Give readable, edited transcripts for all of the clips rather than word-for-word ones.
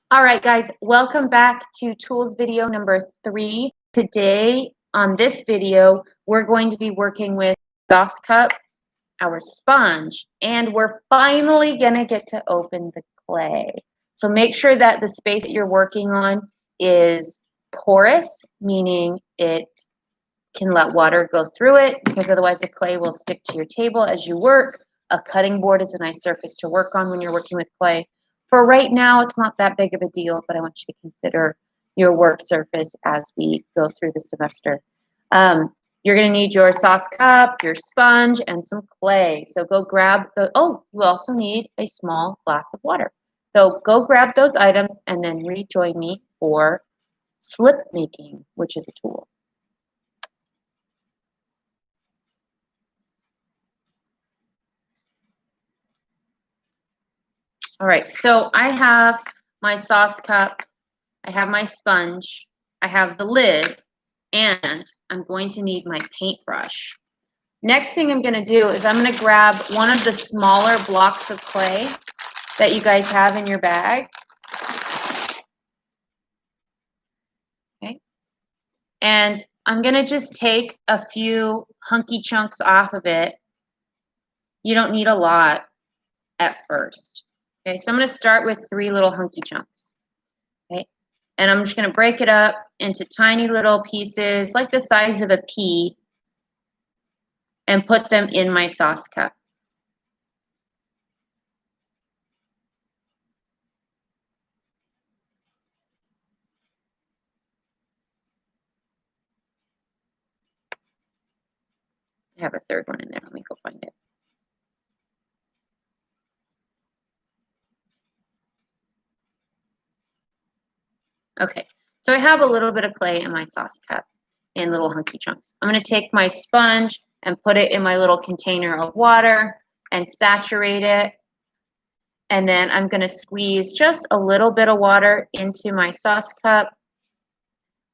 All right, guys, welcome back to tools video number 3. Today on this video, we're going to be working with sauce cup, our sponge, and we're finally gonna get to open the clay. So make sure that the space that you're working on is porous, meaning it can let water go through it, because otherwise the clay will stick to your table as you work. A cutting board is a nice surface to work on when you're working with clay. For right now, it's not that big of a deal, but I want you to consider your work surface as we go through the semester. You're going to need your sauce cup, your sponge, and some clay. So go grab you also need a small glass of water. So go grab those items and then rejoin me for slip making, which is a tool. All right, so I have my sauce cup, I have my sponge, I have the lid, and I'm going to need my paintbrush. Next thing I'm going to do is I'm going to grab one of the smaller blocks of clay that you guys have in your bag. Okay. And I'm going to just take a few hunky chunks off of it. You don't need a lot at first. Okay, so I'm going to start with 3 little hunky chunks. Okay. And I'm just going to break it up into tiny little pieces, like the size of a pea, and put them in my sauce cup. I have a third one in there. Let me go find it. Okay, so I have a little bit of clay in my sauce cup in little hunky chunks. I'm going to take my sponge and put it in my little container of water and saturate it. And then I'm going to squeeze just a little bit of water into my sauce cup,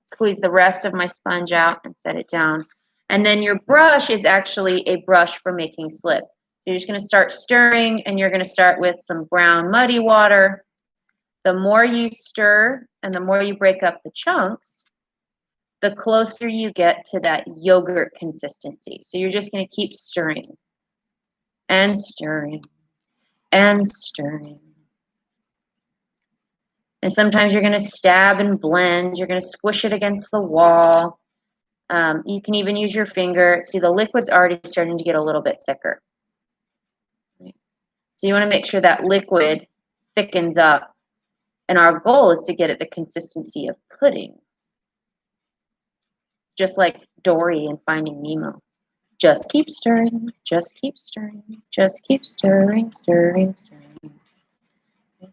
squeeze the rest of my sponge out and set it down. And then your brush is actually a brush for making slip. So you're just going to start stirring, and you're going to start with some brown muddy water. The more you stir and the more you break up the chunks, the closer you get to that yogurt consistency. So you're just going to keep stirring and stirring and stirring. And sometimes you're going to stab and blend. You're going to squish it against the wall. You can even use your finger. See, the liquid's already starting to get a little bit thicker. So you want to make sure that liquid thickens up. And our goal is to get it the consistency of pudding. Just like Dory in Finding Nemo. Just keep stirring, just keep stirring, just keep stirring, stirring, stirring. It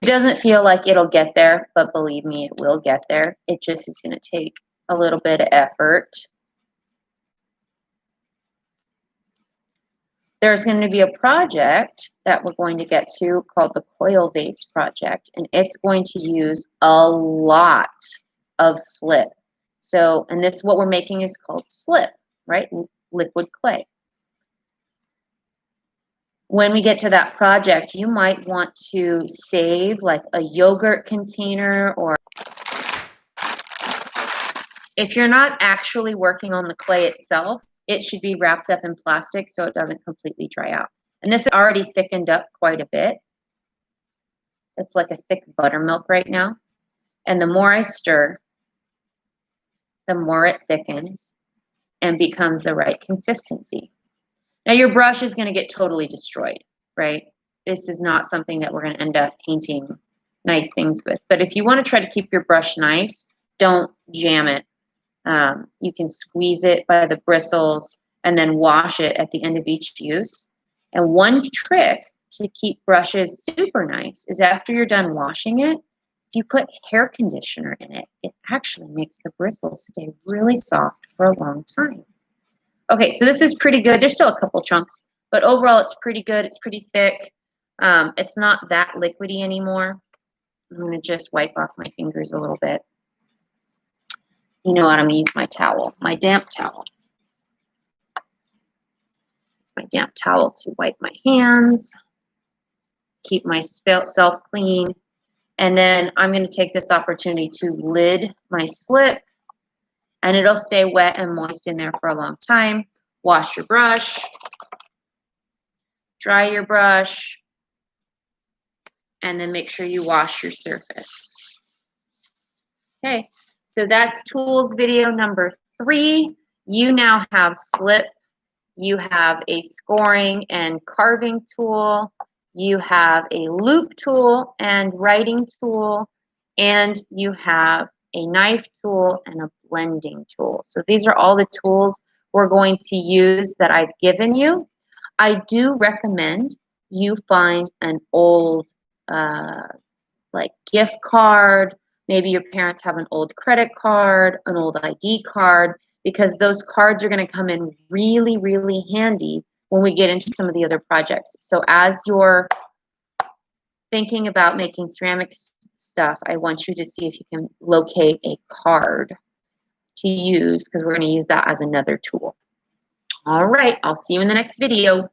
doesn't feel like it'll get there, but believe me, it will get there. It just is going to take a little bit of effort. There's going to be a project that we're going to get to called the Coil Vase Project, and it's going to use a lot of slip. So, and this, what we're making is called slip, right? Liquid clay. When we get to that project, you might want to save like a yogurt container, or if you're not actually working on the clay itself, it should be wrapped up in plastic so it doesn't completely dry out. And this is already thickened up quite a bit. It's like a thick buttermilk right now. And the more I stir, the more it thickens and becomes the right consistency. Now your brush is going to get totally destroyed, right? This is not something that we're going to end up painting nice things with. But if you want to try to keep your brush nice, don't jam it. You can squeeze it by the bristles and then wash it at the end of each use. And one trick to keep brushes super nice is after you're done washing it, if you put hair conditioner in it, it actually makes the bristles stay really soft for a long time. Okay, so this is pretty good. There's still a couple chunks, but overall it's pretty good. It's pretty thick. It's not that liquidy anymore. I'm going to just wipe off my fingers a little bit. You know what? I'm going to use my towel, my damp towel. My damp towel to wipe my hands, keep myself clean. And then I'm going to take this opportunity to lid my slip, and it'll stay wet and moist in there for a long time. Wash your brush, dry your brush, and then make sure you wash your surface. Okay, so that's tools video number 3. You now have slip, you have a scoring and carving tool, you have a loop tool and writing tool, and you have a knife tool and a blending tool. So these are all the tools we're going to use that I've given you. I do recommend you find an old like gift card. Maybe your parents have an old credit card, an old ID card, because those cards are going to come in really, really handy when we get into some of the other projects. So as you're thinking about making ceramic stuff, I want you to see if you can locate a card to use, because we're going to use that as another tool. All right, I'll see you in the next video.